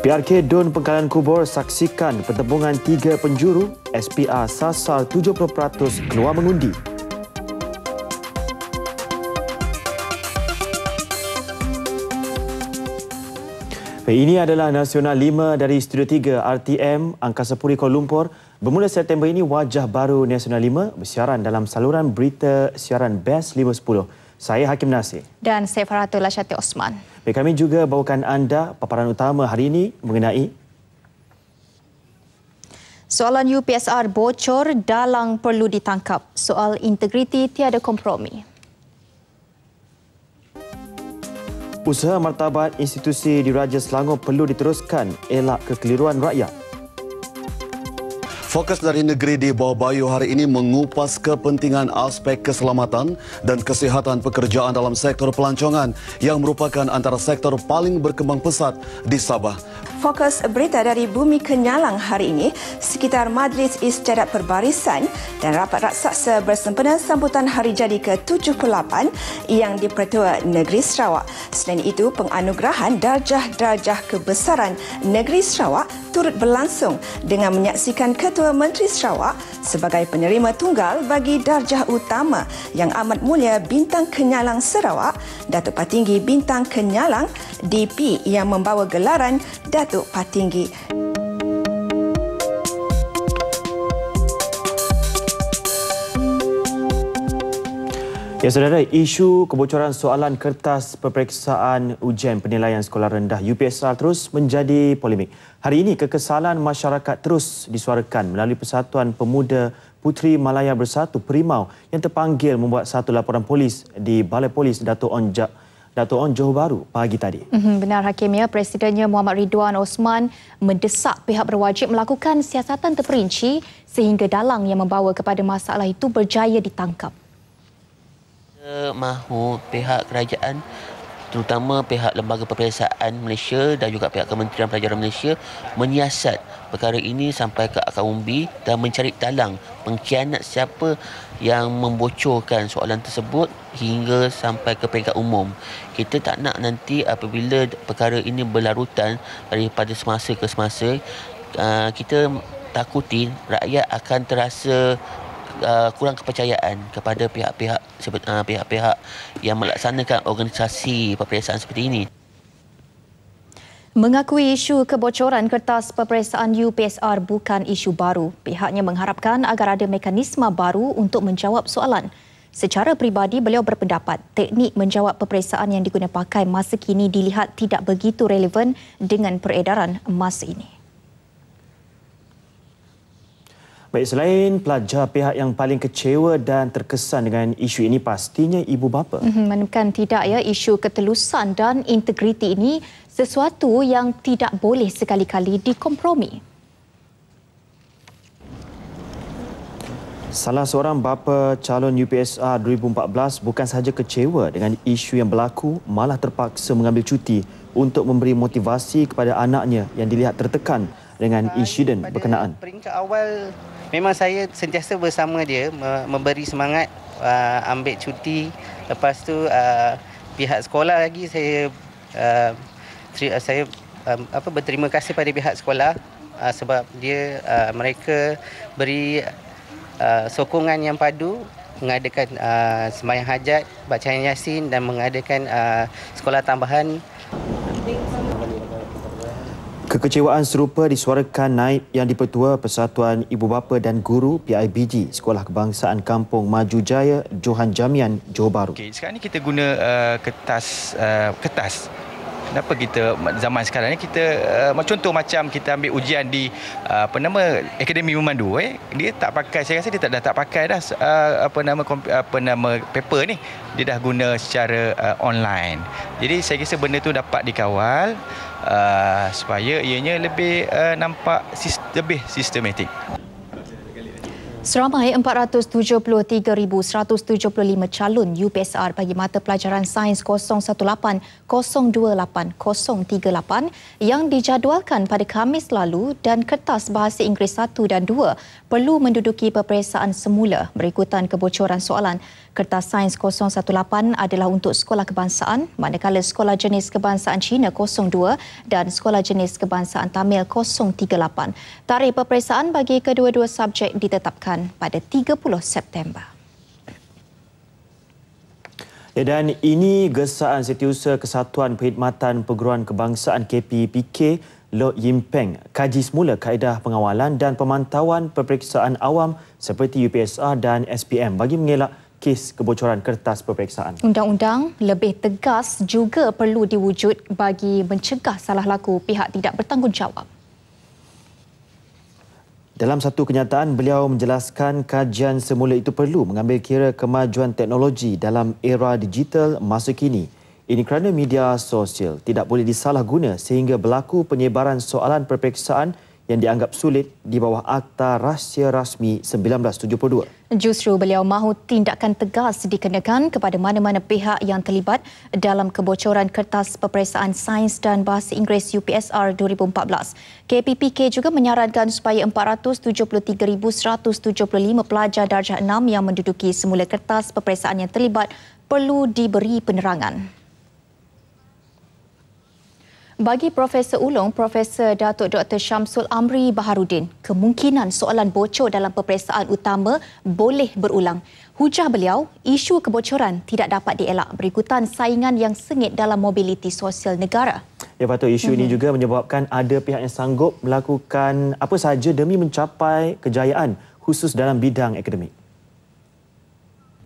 PRK Dun Pengkalan Kubur saksikan pertembungan 3 penjuru, SPR sasar 70% keluar mengundi. Ini adalah Nasional 5 dari Studio 3 RTM Angkasa Puri Kuala Lumpur. Bermula September ini, wajah baru Nasional 5 bersiaran dalam saluran berita siaran Best 510. Saya Hakim Nasir. Dan saya Faratul Lasyati Osman. Baik, kami juga bawakan anda paparan utama hari ini mengenai soalan UPSR bocor, dalang perlu ditangkap. Soal integriti tiada kompromi. Usaha martabat institusi Diraja Selangor perlu diteruskan, elak kekeliruan rakyat. Fokus dari negeri di bawah Bayu hari ini mengupas kepentingan aspek keselamatan dan kesihatan pekerjaan dalam sektor pelancongan yang merupakan antara sektor paling berkembang pesat di Sabah. Fokus berita dari Bumi Kenyalang hari ini sekitar Majlis Istiadat Perbarisan dan rapat raksasa bersempena sambutan Hari Jadi ke-78 yang di-Pertua Negeri Sarawak. Selain itu, penganugerahan darjah-darjah kebesaran Negeri Sarawak turut berlangsung dengan menyaksikan Ketua Menteri Sarawak sebagai penerima tunggal bagi darjah utama Yang Amat Mulia Bintang Kenyalang Sarawak, Datuk Patinggi Bintang Kenyalang DP yang membawa gelaran Datuk Patinggi. Ya, saudara, isu kebocoran soalan kertas peperiksaan ujian penilaian sekolah rendah UPSR terus menjadi polemik. Hari ini, kekesalan masyarakat terus disuarakan melalui Persatuan Pemuda Puteri Malaya Bersatu Perimau yang terpanggil membuat satu laporan polis di Balai Polis Dato' On Johor Bahru pagi tadi. Benar, Hakim, ya. Presidennya Muhammad Ridwan Osman mendesak pihak berwajib melakukan siasatan terperinci sehingga dalang yang membawa kepada masalah itu berjaya ditangkap. Mahu pihak kerajaan, terutama pihak Lembaga Peperiksaan Malaysia dan juga pihak Kementerian Pelajaran Malaysia menyiasat perkara ini sampai ke akar umbi dan mencari dalang pengkhianat siapa yang membocorkan soalan tersebut hingga sampai ke peringkat umum. Kita tak nak nanti apabila perkara ini berlarutan daripada semasa ke semasa, kita takuti rakyat akan terasa kurang kepercayaan kepada pihak-pihak yang melaksanakan organisasi peperiksaan seperti ini. Mengakui isu kebocoran kertas peperiksaan UPSR bukan isu baru. Pihaknya mengharapkan agar ada mekanisme baru untuk menjawab soalan. Secara peribadi, beliau berpendapat teknik menjawab peperiksaan yang digunakan pakai masa kini dilihat tidak begitu relevan dengan peredaran masa ini. Baik, selain pelajar, pihak yang paling kecewa dan terkesan dengan isu ini pastinya ibu bapa. Menekan tidak, ya, isu ketelusan dan integriti ini sesuatu yang tidak boleh sekali-kali dikompromi. Salah seorang bapa calon UPSR 2014 bukan sahaja kecewa dengan isu yang berlaku, malah terpaksa mengambil cuti untuk memberi motivasi kepada anaknya yang dilihat tertekan dengan insiden berkenaan. Peringkat awal memang saya sentiasa bersama dia, memberi semangat, ambil cuti. Lepas tu pihak sekolah lagi saya berterima kasih pada pihak sekolah sebab mereka beri sokongan yang padu, mengadakan sembahyang hajat, bacaan Yasin dan mengadakan sekolah tambahan. Kekecewaan serupa disuarakan naib yang di-Pertua Persatuan Ibu Bapa dan Guru PIBG Sekolah Kebangsaan Kampung Maju Jaya, Johan Jamian, Johor Bahru. Sekarang ni kita guna kertas. Kenapa kita zaman sekarang ni kita contoh macam kita ambil ujian di Akademi Memandu, dia tak pakai, saya rasa dia dah tak pakai dah paper ni, dia dah guna secara online. Jadi saya rasa benda tu dapat dikawal supaya ianya lebih nampak lebih sistematik. Seramai 473,175 calon UPSR bagi mata pelajaran Sains 018, 028, 038 yang dijadualkan pada Khamis lalu dan kertas Bahasa Inggeris 1 dan 2 perlu menduduki peperiksaan semula berikutan kebocoran soalan. Kertas Sains 018 adalah untuk sekolah kebangsaan, manakala sekolah jenis kebangsaan Cina 02 dan sekolah jenis kebangsaan Tamil 038. Tarikh peperiksaan bagi kedua-dua subjek ditetapkan pada 30 September. Dan ini gesaan Setiausaha Kesatuan Perkhidmatan Perguruan Kebangsaan KPPK Loh Yim Peng kaji semula kaedah pengawalan dan pemantauan peperiksaan awam seperti UPSR dan SPM bagi mengelak kes kebocoran kertas peperiksaan. Undang-undang lebih tegas juga perlu diwujud bagi mencegah salah laku pihak tidak bertanggungjawab. Dalam satu kenyataan, beliau menjelaskan kajian semula itu perlu mengambil kira kemajuan teknologi dalam era digital masa kini. Ini kerana media sosial tidak boleh disalahguna sehingga berlaku penyebaran soalan peperiksaan yang dianggap sulit di bawah Akta Rahsia Rasmi 1972. Justru beliau mahu tindakan tegas dikenakan kepada mana-mana pihak yang terlibat dalam kebocoran kertas peperiksaan Sains dan Bahasa Inggeris UPSR 2014. KPPK juga menyarankan supaya 473,175 pelajar darjah 6 yang menduduki semula kertas peperiksaan yang terlibat perlu diberi penerangan. Bagi Profesor Ulung, Profesor Datuk Dr. Syamsul Amri Baharudin, kemungkinan soalan bocor dalam peperiksaan utama boleh berulang. Hujah beliau, isu kebocoran tidak dapat dielak berikutan saingan yang sengit dalam mobiliti sosial negara. Ya patut, isu ini juga menyebabkan ada pihak yang sanggup melakukan apa sahaja demi mencapai kejayaan khusus dalam bidang akademik.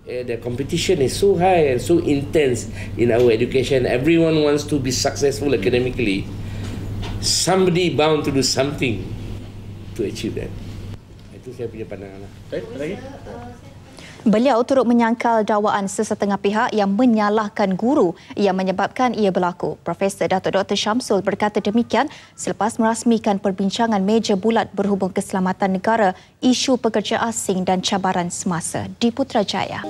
The competition is so high and so intense in our education. Everyone wants to be successful academically. Somebody bound to do something to achieve that. Itu saya punya pandangan. Beliau turut menyangkal dakwaan sesetengah pihak yang menyalahkan guru yang menyebabkan ia berlaku. Profesor Datuk Dr. Syamsul berkata demikian selepas merasmikan perbincangan meja bulat berhubung keselamatan negara, isu pekerja asing dan cabaran semasa di Putrajaya.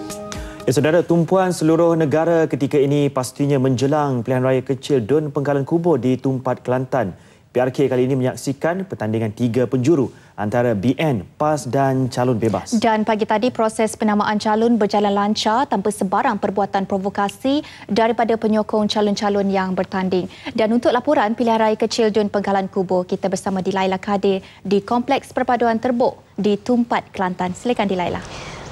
Ya, saudara, tumpuan seluruh negara ketika ini pastinya menjelang pilihan raya kecil Dun Penggalan Kubur di Tumpat, Kelantan. PRK kali ini menyaksikan pertandingan 3 penjuru antara BN, PAS dan calon bebas. Dan pagi tadi proses penamaan calon berjalan lancar tanpa sebarang perbuatan provokasi daripada penyokong calon-calon yang bertanding. Dan untuk laporan pilihan raya kecil Dun Penggalan Kubur, kita bersama Dilaila Kadir di Kompleks Perpaduan Terbuk di Tumpat, Kelantan. Silakan Dilaila.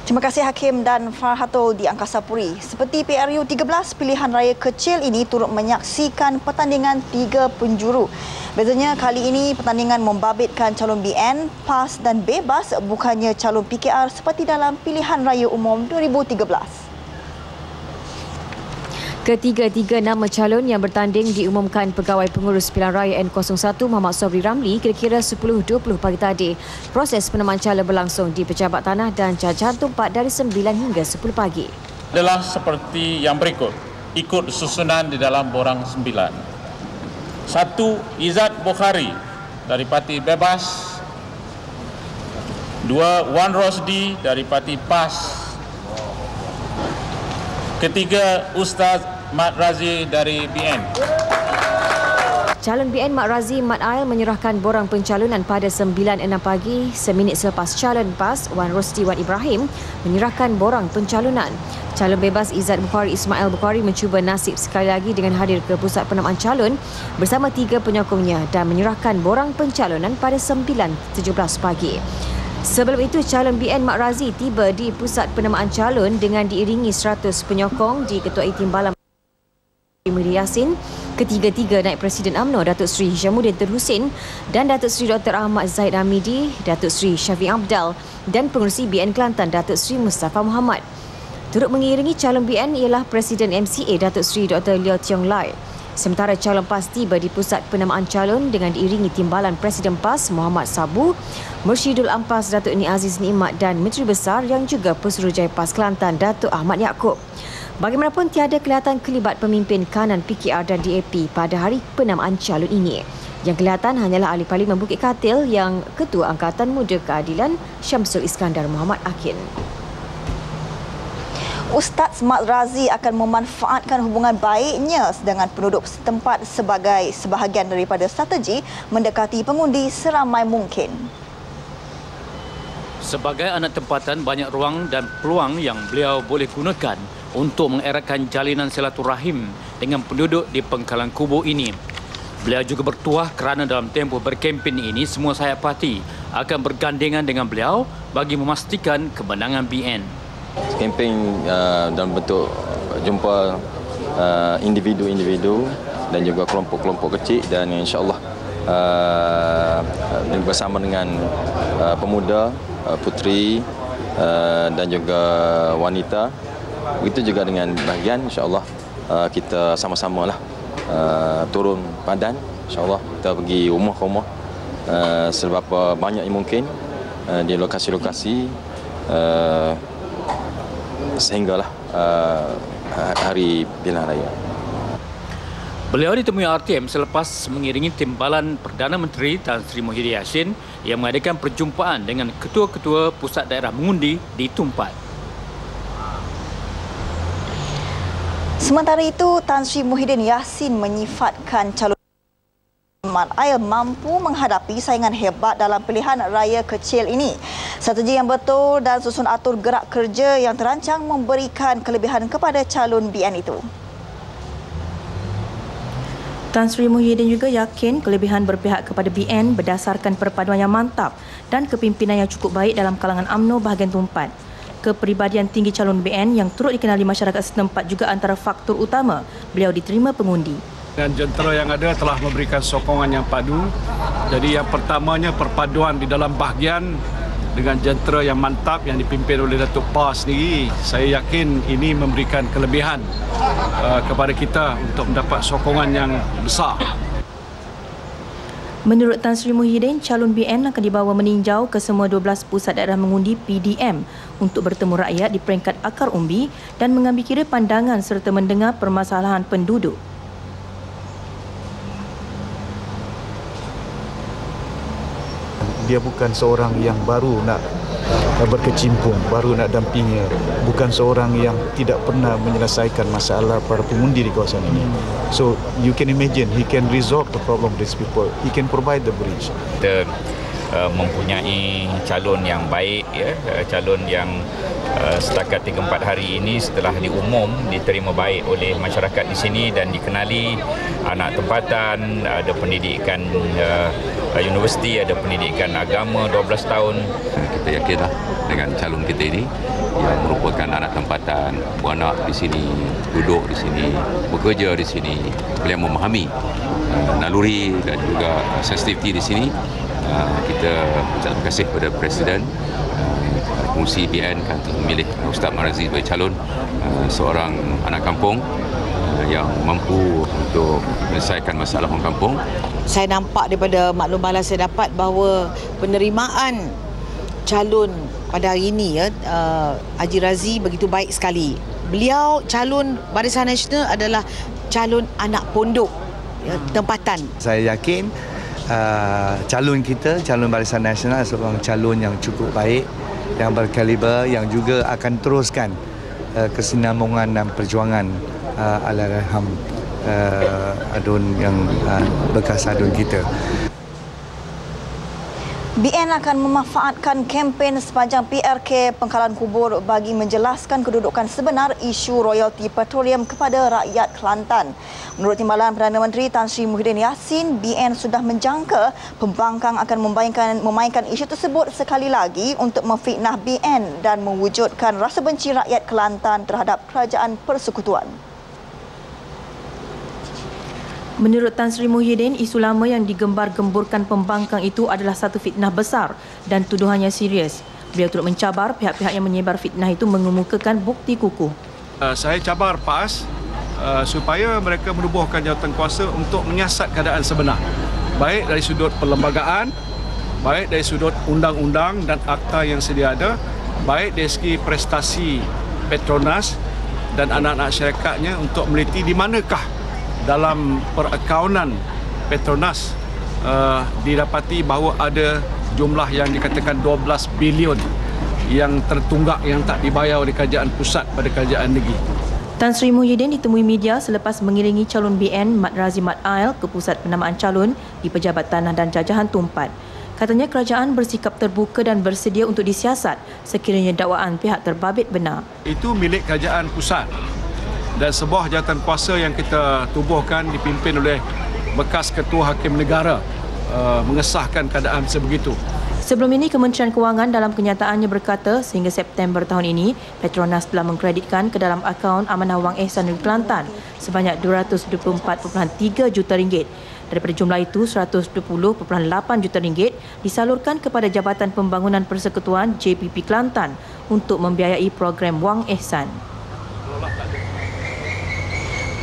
Terima kasih Hakim dan Farhatul di Angkasa Puri. Seperti PRU 13, pilihan raya kecil ini turut menyaksikan pertandingan 3 penjuru. Bezanya kali ini pertandingan membabitkan calon BN, PAS dan bebas bukannya calon PKR seperti dalam pilihan raya umum 2013. Ketiga-tiga nama calon yang bertanding diumumkan Pegawai Pengurus Pilihan Raya N01 Muhammad Sobri Ramli kira-kira 10.20 pagi tadi. Proses penamaan calon berlangsung di Pejabat Tanah dan Jajahan Tumpat dari 9 hingga 10 pagi. Adalah seperti yang berikut, ikut susunan di dalam borang 9. 1. Izzat Bukhari dari Parti Bebas. 2. Wan Rosdi dari Parti PAS. Ketiga, Ustaz Mat Razi dari BN. Calon BN Mat Razi Mat Ail menyerahkan borang pencalonan pada 9.06 pagi seminit selepas calon PAS Wan Rosdi Wan Ibrahim menyerahkan borang pencalonan. Calon bebas Izzat Bukhari Ismail Bukhari mencuba nasib sekali lagi dengan hadir ke pusat penamaan calon bersama 3 penyokongnya dan menyerahkan borang pencalonan pada 9.17 pagi. Sebelum itu, calon BN Mat Razi tiba di pusat penamaan calon dengan diiringi 100 penyokong di Ketua Timbalan Muri Yassin, ketiga-tiga Naib Presiden UMNO Datuk Seri Hishamuddin Tun Hussein dan Datuk Seri Dr. Ahmad Zahid Hamidi, Datuk Seri Syafiq Abdal dan Pengerusi BN Kelantan Datuk Seri Mustafa Muhammad. Turut mengiringi calon BN ialah Presiden MCA Datuk Seri Dr. Leo Tiong Lai. Sementara calon PAS tiba di pusat penamaan calon dengan diiringi Timbalan Presiden PAS Muhammad Sabu, Mursyidul Ampas Datuk Ni Aziz Nikmat dan Menteri Besar yang juga Pesuruhjaya PAS Kelantan Datuk Ahmad Yaakob. Bagaimanapun tiada kelihatan kelibat pemimpin kanan PKR dan DAP pada hari penamaan calon ini. Yang kelihatan hanyalah Ahli Parlimen Bukit Katil yang Ketua Angkatan Muda Keadilan Syamsul Iskandar Muhammad Akin. Ustaz Mat Razi akan memanfaatkan hubungan baiknya dengan penduduk setempat sebagai sebahagian daripada strategi mendekati pengundi seramai mungkin. Sebagai anak tempatan, banyak ruang dan peluang yang beliau boleh gunakan untuk mengeratkan jalinan silaturahim dengan penduduk di Pengkalan Kubu ini. Beliau juga bertuah kerana dalam tempoh berkempen ini, semua sayap parti akan bergandengan dengan beliau bagi memastikan kemenangan BN. Kempen dalam bentuk jumpa individu-individu dan juga kelompok-kelompok kecil, dan insya-Allah bersama dengan pemuda, puteri dan juga wanita. Begitu juga dengan bahagian, insya-Allah kita sama-samalah turun padan, insya-Allah kita pergi rumah ke rumah seberapa banyak yang mungkin di lokasi-lokasi sehinggalah hari pilihan raya. Beliau ditemui RTM selepas mengiringi timbalan Perdana Menteri Tan Sri Muhyiddin Yassin yang mengadakan perjumpaan dengan ketua-ketua pusat daerah mengundi di Tumpat. Sementara itu, Tan Sri Muhyiddin Yassin menyifatkan calon Mat Ail mampu menghadapi saingan hebat dalam pilihan raya kecil ini. Strategi yang betul dan susun atur gerak kerja yang terancang memberikan kelebihan kepada calon BN itu. Tan Sri Muhyiddin juga yakin kelebihan berpihak kepada BN berdasarkan perpaduan yang mantap dan kepimpinan yang cukup baik dalam kalangan UMNO bahagian Tumpat. Kepribadian tinggi calon BN yang turut dikenali masyarakat setempat juga antara faktor utama beliau diterima pengundi. Dan jentera yang ada telah memberikan sokongan yang padu. Jadi yang pertamanya perpaduan di dalam bahagian dengan jentera yang mantap yang dipimpin oleh Datuk PAR sendiri. Saya yakin ini memberikan kelebihan kepada kita untuk mendapat sokongan yang besar. Menurut Tan Sri Muhyiddin, calon BN akan dibawa meninjau ke semua 12 pusat daerah mengundi PDM untuk bertemu rakyat di peringkat akar umbi dan mengambil kira pandangan serta mendengar permasalahan penduduk. Dia bukan seorang yang baru nak berkecimpung, baru nak dampingi, bukan seorang yang tidak pernah menyelesaikan masalah para pengundi di kawasan ini. So you can imagine he can resolve the problem of these people. He can provide the bridge. Kita mempunyai calon yang baik, ya, calon yang setakat 3-4 hari ini setelah diumum diterima baik oleh masyarakat di sini dan dikenali, anak tempatan, ada pendidikan universiti, ada pendidikan agama 12 tahun. Kita yakinlah dengan calon kita ini yang merupakan anak tempatan, beranak di sini, duduk di sini, bekerja di sini, beliau memahami naluri dan juga sensitiviti di sini. Kita terima kasih kepada Presiden Fungsi BN kan memilih Ustaz Mat Razif sebagai calon seorang anak kampung yang mampu untuk menyelesaikan masalah orang kampung. Saya nampak daripada maklumat saya dapat bahawa penerimaan calon pada hari ini, Haji Razif begitu baik sekali. Beliau calon Barisan Nasional adalah calon anak pondok tempatan. Saya yakin calon kita, calon Barisan Nasional seorang calon yang cukup baik, yang berkaliber, yang juga akan teruskan kesinambungan dan perjuangan Allahyarham adun yang bekas adun kita. BN akan memanfaatkan kempen sepanjang PRK Pengkalan Kubur bagi menjelaskan kedudukan sebenar isu royalti petroleum kepada rakyat Kelantan. Menurut timbalan Perdana Menteri Tan Sri Muhyiddin Yassin, BN sudah menjangka pembangkang akan memainkan isu tersebut sekali lagi untuk memfitnah BN dan mewujudkan rasa benci rakyat Kelantan terhadap kerajaan persekutuan. Menurut Tan Sri Muhyiddin, isu lama yang digembar-gemburkan pembangkang itu adalah satu fitnah besar dan tuduhannya serius. Beliau turut mencabar pihak-pihak yang menyebar fitnah itu mengemukakan bukti kukuh. Saya cabar PAS supaya mereka menubuhkan jawatan kuasa untuk menyiasat keadaan sebenar. Baik dari sudut perlembagaan, baik dari sudut undang-undang dan akta yang sedia ada, baik dari segi prestasi Petronas dan anak-anak syarakatnya untuk meneliti di manakah dalam perakaunan Petronas didapati bahawa ada jumlah yang dikatakan 12 bilion yang tertunggak yang tak dibayar oleh kerajaan pusat pada kerajaan negeri. Tan Sri Muhyiddin ditemui media selepas mengiringi calon BN Mat Razif Mat Ail ke pusat penamaan calon di Pejabat Tanah dan Jajahan Tumpat. Katanya kerajaan bersikap terbuka dan bersedia untuk disiasat sekiranya dakwaan pihak terbabit benar. Itu milik kerajaan pusat dan sebuah jawatan kuasa yang kita tubuhkan dipimpin oleh bekas Ketua Hakim Negara mengesahkan keadaan sebegitu. Sebelum ini, Kementerian Kewangan dalam kenyataannya berkata sehingga September tahun ini, Petronas telah mengkreditkan ke dalam akaun Amanah Wang Ehsan Negeri Kelantan sebanyak RM224.3 juta. Daripada jumlah itu, RM120.8 juta disalurkan kepada Jabatan Pembangunan Persekutuan JPP Kelantan untuk membiayai program Wang Ehsan.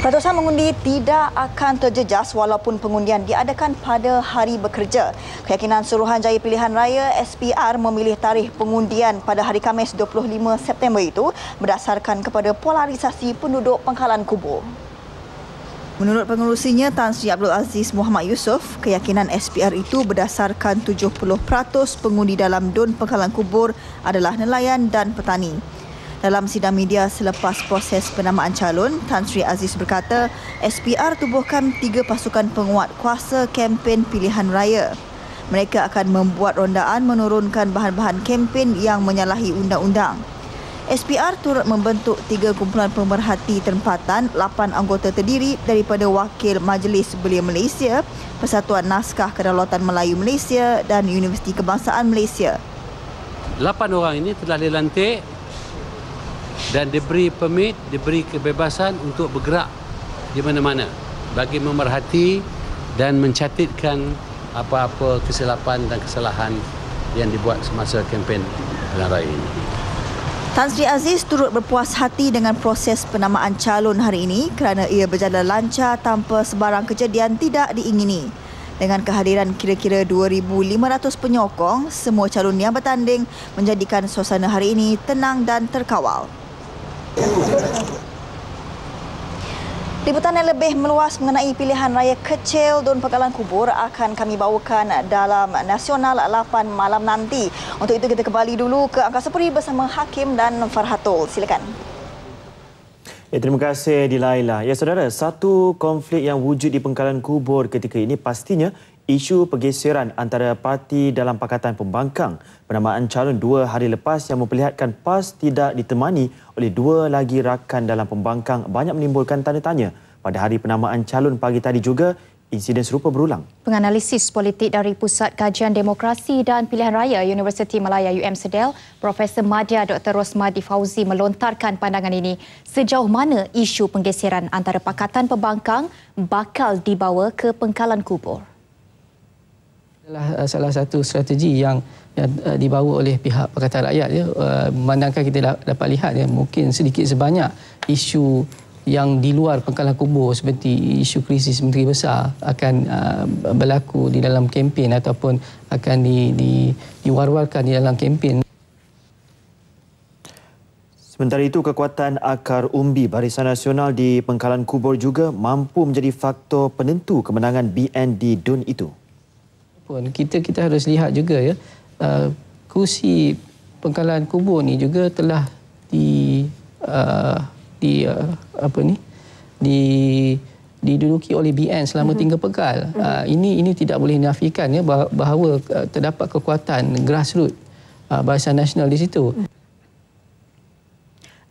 Peratusan mengundi tidak akan terjejas walaupun pengundian diadakan pada hari bekerja. Keyakinan Suruhanjaya Pilihan Raya SPR memilih tarikh pengundian pada hari Khamis 25 September itu berdasarkan kepada polarisasi penduduk Pangkalan Kubur. Menurut pengurusinya Tan Sri Abdul Aziz Muhammad Yusof, keyakinan SPR itu berdasarkan 70% pengundi dalam DUN Pangkalan Kubur adalah nelayan dan petani. Dalam sidang media selepas proses penamaan calon, Tan Sri Aziz berkata SPR tubuhkan 3 pasukan penguat kuasa kempen pilihan raya. Mereka akan membuat rondaan menurunkan bahan-bahan kempen yang menyalahi undang-undang. SPR turut membentuk 3 kumpulan pemerhati tempatan, 8 anggota terdiri daripada Wakil Majlis Belia Malaysia, Persatuan Naskah Kedaulatan Melayu Malaysia dan Universiti Kebangsaan Malaysia. 8 orang ini telah dilantik dan diberi permit, diberi kebebasan untuk bergerak di mana-mana bagi memerhati dan mencatatkan apa-apa kesilapan dan kesalahan yang dibuat semasa kempen pilihan raya ini. Tan Sri Aziz turut berpuas hati dengan proses penamaan calon hari ini kerana ia berjalan lancar tanpa sebarang kejadian tidak diingini. Dengan kehadiran kira-kira 2,500 penyokong, semua calon yang bertanding menjadikan suasana hari ini tenang dan terkawal. Liputan yang lebih meluas mengenai pilihan raya kecil DUN Pangkalan Kubur akan kami bawakan dalam Nasional 8 malam nanti. Untuk itu kita kembali dulu ke Angkasa Puri bersama Hakim dan Farhatul. Silakan. Terima kasih Dilaila. Ya saudara, satu konflik yang wujud di Pangkalan Kubur ketika ini pastinya isu pergeseran antara parti dalam Pakatan Pembangkang. Penamaan calon 2 hari lepas yang memperlihatkan PAS tidak ditemani oleh 2 lagi rakan dalam pembangkang banyak menimbulkan tanda tanya. Pada hari penamaan calon pagi tadi juga, insiden serupa berulang. Penganalisis politik dari Pusat Kajian Demokrasi dan Pilihan Raya Universiti Malaya UM Profesor Madya Dr. Rosmadi Fauzi melontarkan pandangan ini. Sejauh mana isu penggeseran antara Pakatan Pembangkang bakal dibawa ke Pangkalan Kubur? Adalah salah satu strategi yang dibawa oleh pihak Pakatan Rakyat. Memandangkan kita dapat lihat mungkin sedikit sebanyak isu yang di luar Pangkalan Kubur seperti isu krisis Menteri Besar akan berlaku di dalam kempen ataupun akan diwar-warkan di dalam kempen. Sementara itu, kekuatan akar umbi Barisan Nasional di Pangkalan Kubur juga mampu menjadi faktor penentu kemenangan BN di DUN itu. Kita harus lihat juga kursi Pangkalan Kubur ni juga telah diduduki oleh BN selama 3 pekan. Ini tidak boleh dinafikan bahawa terdapat kekuatan grassroots Barisan Nasional di situ.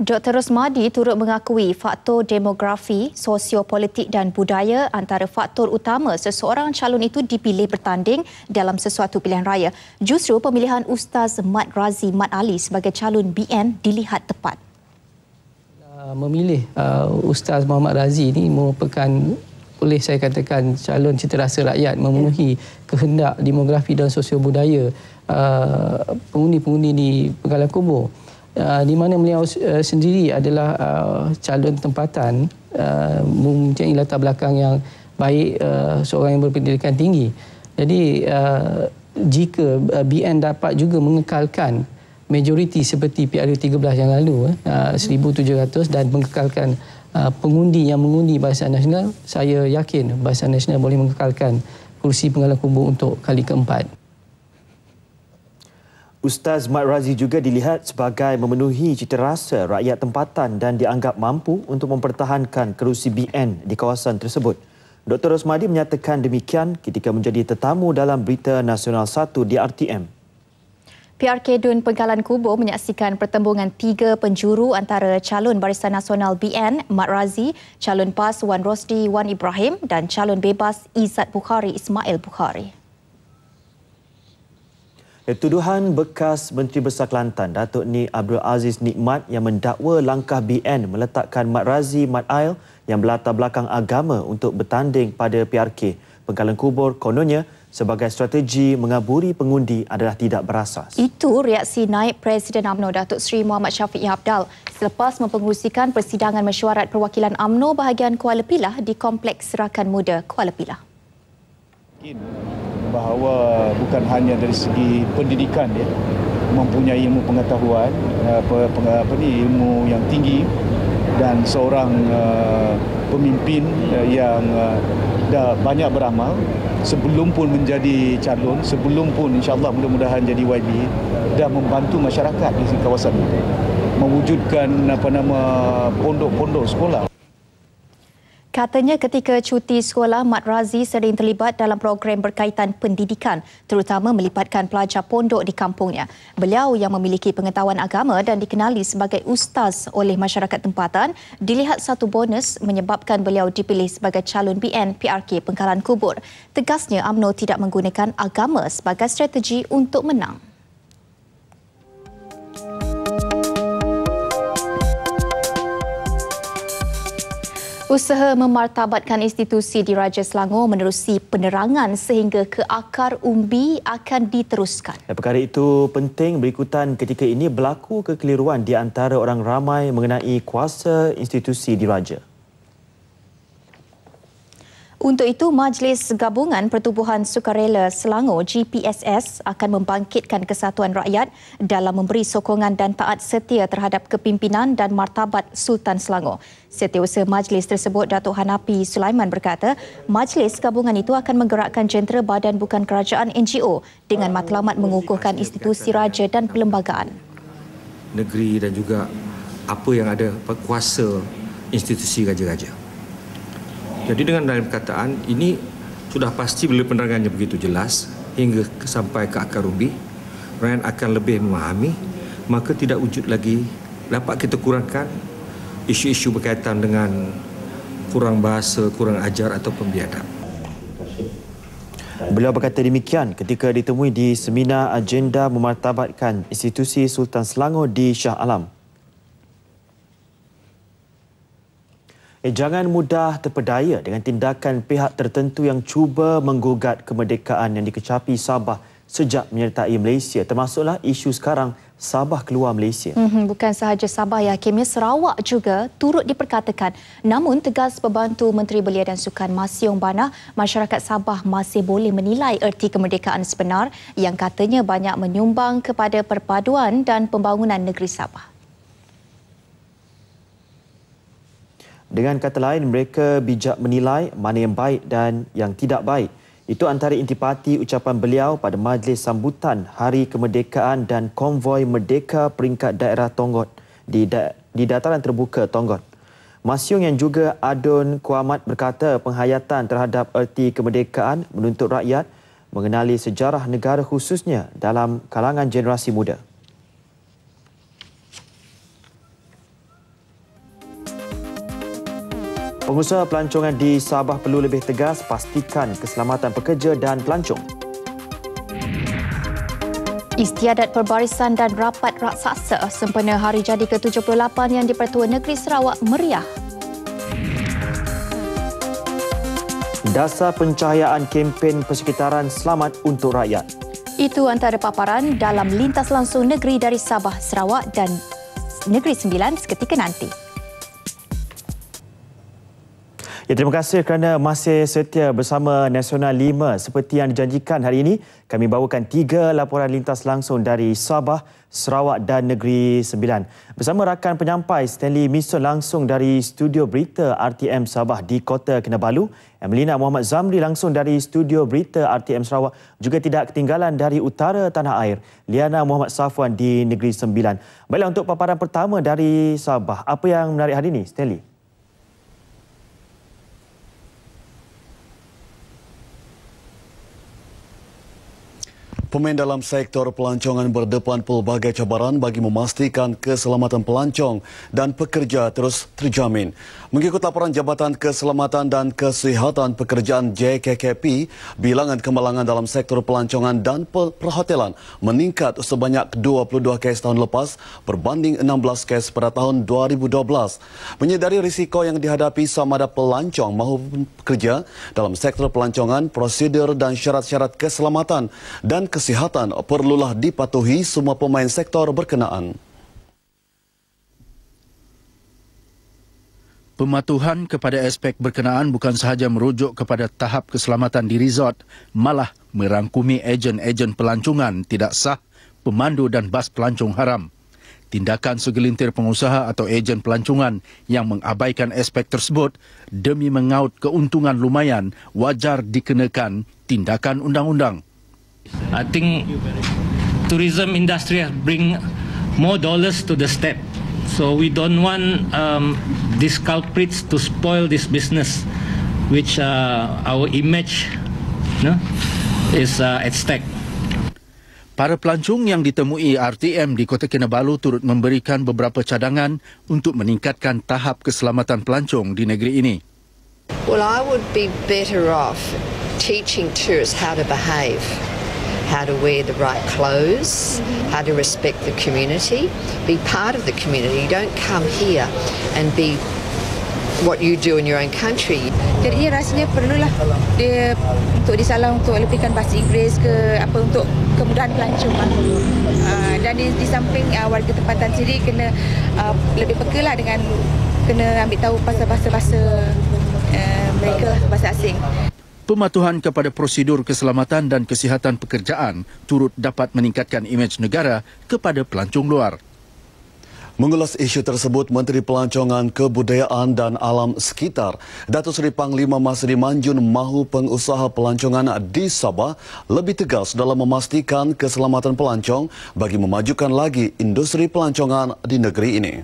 Dr. Rosmadi turut mengakui faktor demografi, sosiopolitik dan budaya antara faktor utama seseorang calon itu dipilih bertanding dalam sesuatu pilihan raya. Justru pemilihan Ustaz Mat Razi Mat Ali sebagai calon BN dilihat tepat. Memilih Ustaz Muhammad Razi ini merupakan, boleh saya katakan, calon cita-rasa rakyat, memenuhi kehendak demografi dan sosio-budaya pengundi-pengundi di Pangkalan Kubur. Di mana beliau sendiri adalah calon tempatan, mempunyai latar belakang yang baik, seorang yang berpendidikan tinggi. Jadi jika BN dapat juga mengekalkan majoriti seperti PRU 13 yang lalu, 1,700, dan mengekalkan pengundi yang mengundi Barisan Nasional, saya yakin Barisan Nasional boleh mengekalkan kursi Pangkalan Kubur untuk kali keempat. Ustaz Mat Razi juga dilihat sebagai memenuhi citarasa rakyat tempatan dan dianggap mampu untuk mempertahankan kerusi BN di kawasan tersebut. Dr. Rosmadi menyatakan demikian ketika menjadi tetamu dalam Berita Nasional 1 di RTM. PRK Dun Pengkalan Kubur menyaksikan pertembungan 3 penjuru antara calon Barisan Nasional BN, Mat Razi, calon PAS Wan Rosdi Wan Ibrahim dan calon bebas Izzat Bukhari Ismail Bukhari. Tuduhan bekas Menteri Besar Kelantan Datuk Ni Abdul Aziz Nikmat yang mendakwa langkah BN meletakkan Mat Razi Mat Ail yang berlatar belakang agama untuk bertanding pada PRK Pengkalan Kubur kononnya sebagai strategi mengaburi pengundi adalah tidak berasas. Itu reaksi Naib Presiden UMNO Datuk Seri Muhammad Syafiq Abdal selepas mempengerusikan persidangan mesyuarat perwakilan UMNO bahagian Kuala Pilah di Kompleks Serakan Muda Kuala Pilah. Bahawa bukan hanya dari segi pendidikan dia mempunyai ilmu pengetahuan ilmu yang tinggi dan seorang pemimpin yang dah banyak beramal sebelum pun menjadi calon, sebelum pun insya-Allah mudah-mudahan jadi YB, dah membantu masyarakat di kawasan itu mewujudkan pondok-pondok sekolah. Katanya ketika cuti sekolah, Mat Razi sering terlibat dalam program berkaitan pendidikan, terutama melibatkan pelajar pondok di kampungnya. Beliau yang memiliki pengetahuan agama dan dikenali sebagai ustaz oleh masyarakat tempatan, dilihat satu bonus menyebabkan beliau dipilih sebagai calon BN PRK Pengkalan Kubur. Tegasnya UMNO tidak menggunakan agama sebagai strategi untuk menang. Usaha memartabatkan institusi Diraja Selangor menerusi penerangan sehingga ke akar umbi akan diteruskan. Perkara itu penting berikutan ketika ini berlaku kekeliruan di antara orang ramai mengenai kuasa institusi Diraja. Untuk itu, Majlis Gabungan Pertubuhan Sukarela Selangor GPSS akan membangkitkan kesatuan rakyat dalam memberi sokongan dan taat setia terhadap kepimpinan dan martabat Sultan Selangor. Setiausaha majlis tersebut, Datuk Hanapi Sulaiman berkata, Majlis Gabungan itu akan menggerakkan jentera badan bukan kerajaan NGO dengan matlamat mengukuhkan institusi raja dan perlembagaan. Negeri dan juga apa yang ada kuasa institusi raja-raja. Jadi dengan dalam perkataan ini sudah pasti bila penerangannya begitu jelas hingga sampai ke akar umbi, rakyat akan lebih memahami, maka tidak wujud lagi dapat kita kurangkan isu-isu berkaitan dengan kurang bahasa, kurang ajar ataupun biadab. Beliau berkata demikian ketika ditemui di seminar agenda memartabatkan institusi Sultan Selangor di Shah Alam. Jangan mudah terpedaya dengan tindakan pihak tertentu yang cuba menggugat kemerdekaan yang dikecapi Sabah sejak menyertai Malaysia, termasuklah isu sekarang Sabah keluar Malaysia. Bukan sahaja Sabah, ya, Hakimnya, Sarawak juga turut diperkatakan. Namun tegas pembantu Menteri Belia dan Sukan Masyong Bana, masyarakat Sabah masih boleh menilai erti kemerdekaan sebenar yang katanya banyak menyumbang kepada perpaduan dan pembangunan negeri Sabah. Dengan kata lain, mereka bijak menilai mana yang baik dan yang tidak baik. Itu antara intipati ucapan beliau pada majlis sambutan Hari Kemerdekaan dan Konvoi Merdeka peringkat daerah Tonggot di dataran terbuka Tonggot. Masyong yang juga adun kuamat berkata penghayatan terhadap erti kemerdekaan menuntut rakyat mengenali sejarah negara khususnya dalam kalangan generasi muda. Pengusaha pelancongan di Sabah perlu lebih tegas pastikan keselamatan pekerja dan pelancong. Istiadat perbarisan dan rapat raksasa sempena hari jadi ke-78 yang di-Pertua Negeri Sarawak meriah. Dasar pencahayaan kempen persekitaran selamat untuk rakyat. Itu antara paparan dalam lintas langsung negeri dari Sabah, Sarawak dan Negeri Sembilan seketika nanti. Ya, terima kasih kerana masih setia bersama Nasional 5. Seperti yang dijanjikan hari ini, kami bawakan 3 laporan lintas langsung dari Sabah, Sarawak dan Negeri Sembilan. Bersama rakan penyampai Stanley Mison langsung dari studio berita RTM Sabah di Kota Kinabalu, Emelina Muhammad Zamri langsung dari studio berita RTM Sarawak, juga tidak ketinggalan dari utara tanah air, Liana Muhammad Safwan di Negeri Sembilan. Baiklah, untuk paparan pertama dari Sabah, apa yang menarik hari ini, Stanley? Pemain dalam sektor pelancongan berdepan pelbagai cabaran bagi memastikan keselamatan pelancong dan pekerja terus terjamin. Mengikut laporan Jabatan Keselamatan dan Kesihatan Pekerjaan JKKP, bilangan kemalangan dalam sektor pelancongan dan perhotelan meningkat sebanyak 22 kes tahun lepas berbanding 16 kes pada tahun 2012. Menyedari risiko yang dihadapi sama ada pelancong maupun pekerja dalam sektor pelancongan, prosedur dan syarat-syarat keselamatan dan kesihatan perlulah dipatuhi semua pemain sektor berkenaan. Pematuhan kepada aspek berkenaan bukan sahaja merujuk kepada tahap keselamatan di resort, malah merangkumi ejen-ejen pelancongan tidak sah, pemandu dan bas pelancong haram. Tindakan segelintir pengusaha atau ejen pelancongan yang mengabaikan aspek tersebut demi mengaut keuntungan lumayan wajar dikenakan tindakan undang-undang. I think tourism industry has bring more dollars to the state. So we don't want these culprits to spoil this business, which our image is at stake. Para pelancong yang ditemui RTM di Kota Kinabalu turut memberikan beberapa cadangan untuk meningkatkan tahap keselamatan pelancong di negeri ini. Well, I would be better off teaching tourists how to behave, how to wear the right clothes, how to respect the community, be part of the community. Don't come here and be what you do in your own country. Jadi rasanya perlulah dia untuk disalah untuk lebihkan bahasa Inggeris ke apa untuk kemudahan pelancong. Dan di samping warga tempatan sendiri kena lebih pekalah dengan kena ambil tahu bahasa-bahasa mereka, bahasa asing. Pematuhan kepada prosedur keselamatan dan kesihatan pekerjaan turut dapat meningkatkan imej negara kepada pelancong luar. Mengulas isu tersebut, Menteri Pelancongan, Kebudayaan dan Alam Sekitar, Datuk Seri Panglima Masri Manjun mahu pengusaha pelancongan di Sabah lebih tegas dalam memastikan keselamatan pelancong bagi memajukan lagi industri pelancongan di negeri ini.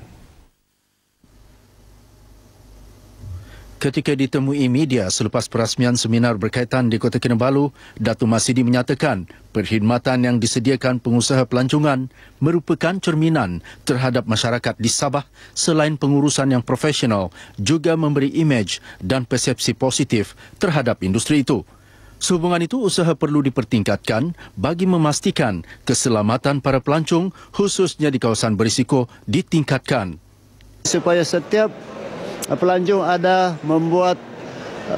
Ketika ditemui media selepas perasmian seminar berkaitan di Kota Kinabalu, Datuk Masidi menyatakan perkhidmatan yang disediakan pengusaha pelancongan merupakan cerminan terhadap masyarakat di Sabah selain pengurusan yang profesional juga memberi imej dan persepsi positif terhadap industri itu. Sehubungan itu, usaha perlu dipertingkatkan bagi memastikan keselamatan para pelancong khususnya di kawasan berisiko ditingkatkan. Supaya setiap pelancong ada membuat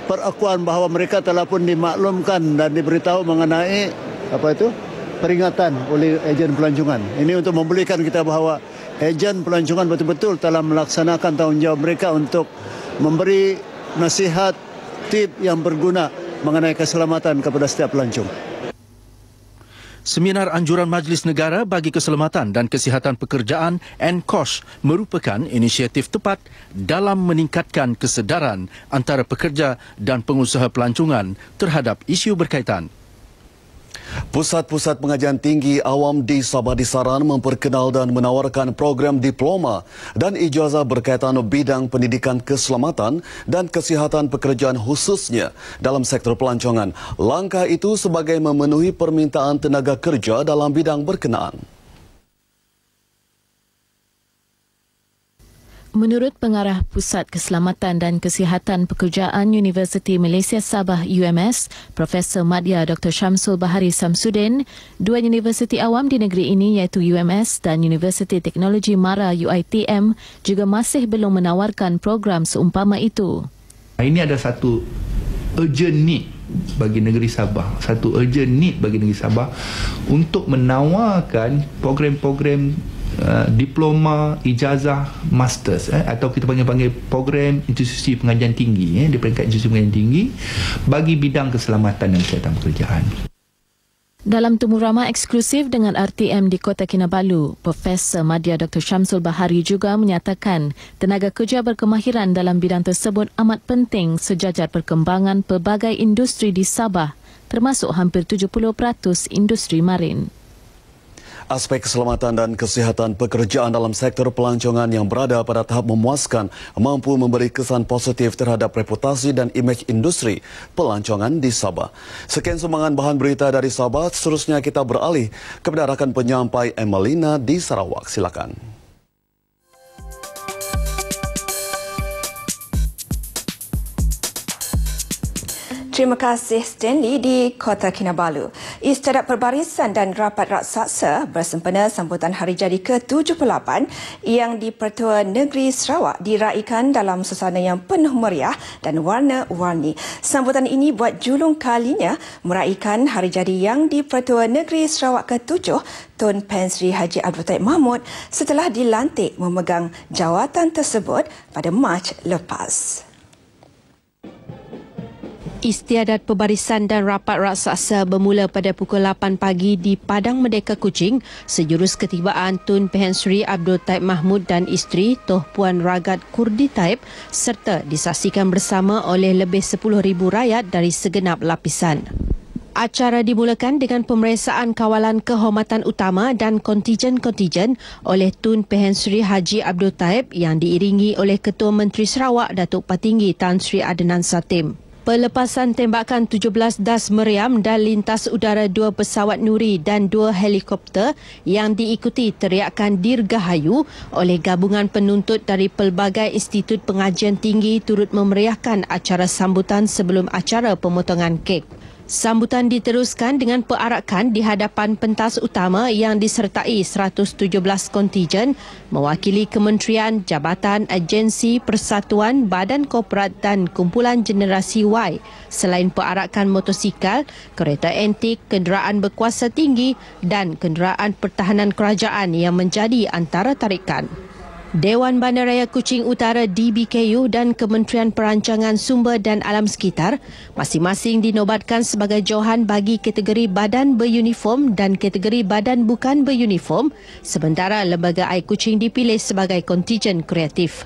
perakuan bahawa mereka telah pun dimaklumkan dan diberitahu mengenai peringatan oleh ejen pelancongan. Ini untuk membolehkan kita bahawa ejen pelancongan betul-betul telah melaksanakan tanggungjawab mereka untuk memberi nasihat, tip yang berguna mengenai keselamatan kepada setiap pelancong. Seminar Anjuran Majlis Negara bagi Keselamatan dan Kesihatan Pekerjaan (NCOSH) merupakan inisiatif tepat dalam meningkatkan kesedaran antara pekerja dan pengusaha pelancongan terhadap isu berkaitan. Pusat-pusat pengajian tinggi awam di Sabah disaran memperkenal dan menawarkan program diploma dan ijazah berkaitan bidang pendidikan keselamatan dan kesihatan pekerjaan khususnya dalam sektor pelancongan. Langkah itu sebagai memenuhi permintaan tenaga kerja dalam bidang berkenaan. Menurut Pengarah Pusat Keselamatan dan Kesihatan Pekerjaan Universiti Malaysia Sabah UMS, Profesor Madya Dr. Syamsul Bahari Samsudin, dua universiti awam di negeri ini iaitu UMS dan Universiti Teknologi Mara UiTM juga masih belum menawarkan program seumpama itu. Ini ada satu urgent need bagi negeri Sabah, satu urgent need bagi negeri Sabah untuk menawarkan program-program diploma, ijazah, masters atau kita panggil program institusi pengajian tinggi di peringkat institusi pengajian tinggi bagi bidang keselamatan dan kesihatan pekerjaan. Dalam temu ramah eksklusif dengan RTM di Kota Kinabalu, Profesor Madya Dr. Syamsul Bahari juga menyatakan tenaga kerja berkemahiran dalam bidang tersebut amat penting sejajar perkembangan pelbagai industri di Sabah, termasuk hampir 70% industri marin. Aspek keselamatan dan kesihatan pekerjaan dalam sektor pelancongan yang berada pada tahap memuaskan mampu memberi kesan positif terhadap reputasi dan imej industri pelancongan di Sabah. Sekian sumbangan bahan berita dari Sabah, seterusnya kita beralih kepada rakan penyampai Emelina di Sarawak. Silakan. Terima kasih Stanley di Kota Kinabalu. Istiadat Perbarisan dan Rapat Raksasa bersempena sambutan hari jadi ke-78 yang di Pertua Negeri Sarawak diraikan dalam suasana yang penuh meriah dan warna-warni. Sambutan ini buat julung kalinya meraikan hari jadi yang di Pertua Negeri Sarawak ke-7 Tun Pen Sri Haji Abdul Taib Mahmud setelah dilantik memegang jawatan tersebut pada Mac lepas. Istiadat Perbarisan dan Rapat Raksasa bermula pada pukul 8 pagi di Padang Merdeka Kuching sejurus ketibaan Tun Pen Sri Abdul Taib Mahmud dan isteri Toh Puan Ragat Kurdi Taib serta disaksikan bersama oleh lebih 10,000 rakyat dari segenap lapisan. Acara dimulakan dengan pemeriksaan kawalan kehormatan utama dan kontijen-kontijen oleh Tun Pen Sri Haji Abdul Taib yang diiringi oleh Ketua Menteri Sarawak Datuk Patinggi Tan Sri Adnan Satim. Pelepasan tembakan 17 das meriam dan lintas udara 2 pesawat nuri dan 2 helikopter yang diikuti teriakan Dirgahayu oleh gabungan penuntut dari pelbagai institut pengajian tinggi turut memeriahkan acara sambutan sebelum acara pemotongan kek. Sambutan diteruskan dengan perarakan di hadapan pentas utama yang disertai 117 kontijen mewakili kementerian, jabatan, agensi, persatuan, badan korporat dan kumpulan generasi Y. Selain perarakan motosikal, kereta antik, kenderaan berkuasa tinggi dan kenderaan pertahanan kerajaan yang menjadi antara tarikan. Dewan Bandaraya Kuching Utara DBKU dan Kementerian Perancangan Sumber dan Alam Sekitar masing-masing dinobatkan sebagai johan bagi kategori badan beruniform dan kategori badan bukan beruniform, sementara Lembaga Air Kuching dipilih sebagai kontijen kreatif.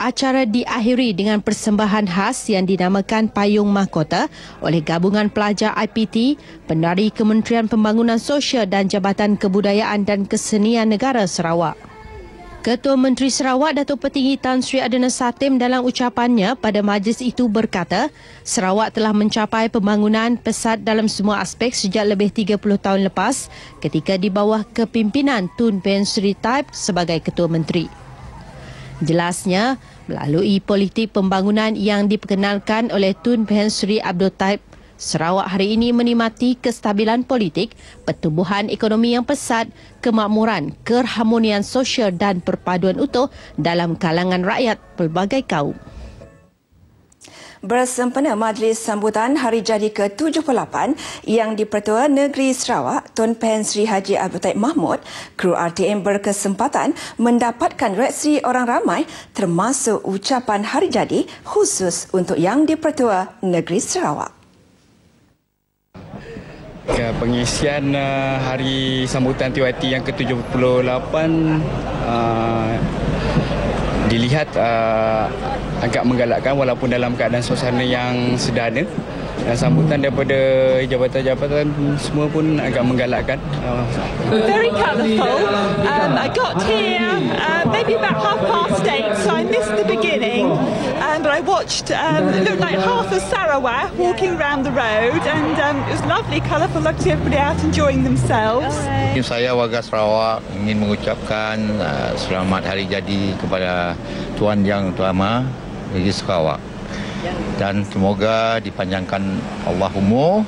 Acara diakhiri dengan persembahan khas yang dinamakan Payung Mahkota oleh Gabungan Pelajar IPT, Pendari Kementerian Pembangunan Sosial dan Jabatan Kebudayaan dan Kesenian Negara Sarawak. Ketua Menteri Sarawak Datuk Petinggi Tan Sri Adnan Satim dalam ucapannya pada majlis itu berkata, Sarawak telah mencapai pembangunan pesat dalam semua aspek sejak lebih 30 tahun lepas ketika di bawah kepimpinan Tun Pen Sri Taib sebagai Ketua Menteri. Jelasnya, melalui politik pembangunan yang diperkenalkan oleh Tun Pen Sri Abdul Taib, Sarawak hari ini menikmati kestabilan politik, pertumbuhan ekonomi yang pesat, kemakmuran, keharmonian sosial dan perpaduan utuh dalam kalangan rakyat pelbagai kaum. Bersempena majlis sambutan hari jadi ke-78 yang di Pertua Negeri Sarawak, Tun Pen Sri Haji Abdul Taib Mahmud, kru RTM berkesempatan mendapatkan reaksi orang ramai termasuk ucapan hari jadi khusus untuk yang di Pertua Negeri Sarawak. Pengisian hari sambutan TYT yang ke-78 dilihat agak menggalakkan walaupun dalam keadaan suasana yang sederhana, dan sambutan daripada jabatan-jabatan semua pun agak menggalakkan. Very colourful. I got here maybe about 8:30, so I missed the beginning. But I watched, it looked like half of Sarawak walking around the road, and it was lovely, colourful, looked to everybody out enjoying themselves. Saya warga Sarawak ingin mengucapkan selamat hari jadi kepada Tuan Yang Utama Negeri Sarawak. Dan semoga dipanjangkan Allah umur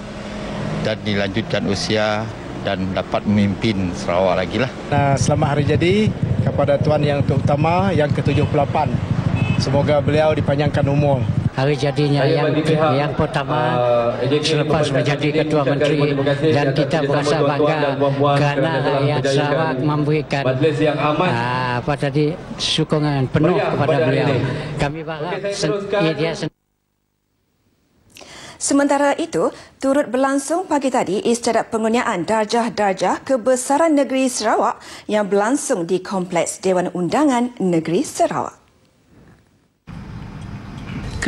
dan dilanjutkan usia dan dapat memimpin Sarawak lagi lah. Selamat hari jadi kepada Tuan Yang Utama yang ke-78. Semoga beliau dipanjangkan umur. Hari jadinya yang pertama selepas menjadi Ketua Menteri, dan kita berasa bangga kerana rakyat Sarawak memberikan sokongan penuh kepada beliau. Kami berharap dia Sementara itu, turut berlangsung pagi tadi istiadat pengurniaan darjah-darjah kebesaran negeri Sarawak yang berlangsung di Kompleks Dewan Undangan Negeri Sarawak.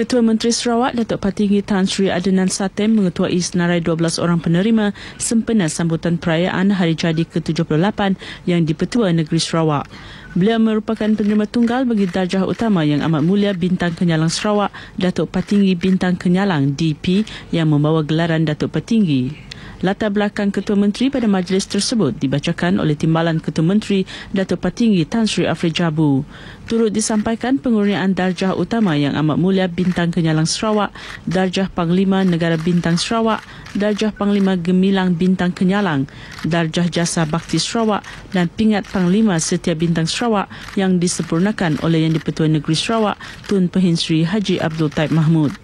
Ketua Menteri Sarawak Datuk Patinggi Tan Sri Adnan Satem mengetuai senarai 12 orang penerima sempena sambutan perayaan Hari Jadi ke-78 yang di-Pertua Negeri Sarawak. Beliau merupakan penerima tunggal bagi darjah utama Yang Amat Mulia Bintang Kenyalang Sarawak, Datuk Patinggi Bintang Kenyalang DP yang membawa gelaran Datuk Patinggi. Latar belakang Ketua Menteri pada majlis tersebut dibacakan oleh Timbalan Ketua Menteri Datuk Patinggi Tan Sri Afri Jabu. Turut disampaikan pengurniaan darjah utama Yang Amat Mulia Bintang Kenyalang Sarawak, darjah Panglima Negara Bintang Sarawak, darjah Panglima Gemilang Bintang Kenyalang, darjah Jasa Bakti Sarawak dan pingat Panglima Setia Bintang Sarawak yang disempurnakan oleh Yang di-Pertua Negeri Sarawak Tun Pehin Sri Haji Abdul Taib Mahmud.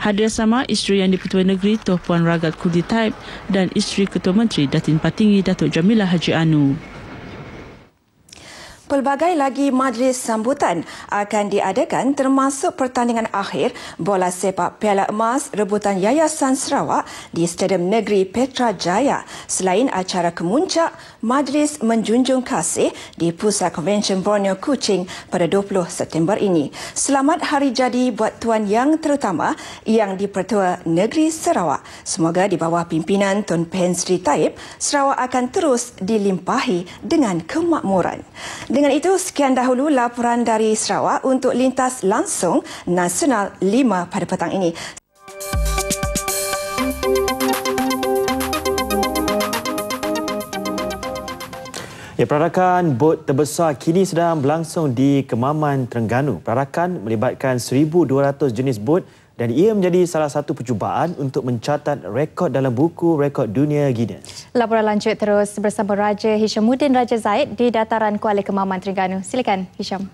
Hadir sama isteri Yang di-Pertua Negeri Toh Puan Ragat Kurdi Taib dan isteri Ketua Menteri Datin Patinggi Datuk Jamilah Haji Anu. Pelbagai lagi majlis sambutan akan diadakan termasuk pertandingan akhir bola sepak Piala Emas rebutan Yayasan Sarawak di Stadium Negeri Petra Jaya selain acara kemuncak Majlis Menjunjung Kasih di Pusat Konvensyen Borneo Kuching pada 20 September ini. Selamat Hari Jadi buat Tuan Yang Terutama Yang di-Pertua Negeri Sarawak. Semoga di bawah pimpinan Tun Pehin Sri Taib, Sarawak akan terus dilimpahi dengan kemakmuran. Dengan itu, sekian dahulu laporan dari Sarawak untuk Lintas Langsung Nasional 5 pada petang ini. Ya, perarakan bot terbesar kini sedang berlangsung di Kemaman, Terengganu. Perarakan melibatkan 1,200 jenis bot dan ia menjadi salah satu percubaan untuk mencatat rekod dalam buku rekod dunia Guinness. Laporan lanjut terus bersama Raja Hishamuddin Raja Zaid di dataran Kuala Kemaman, Terengganu. Silakan, Hisham.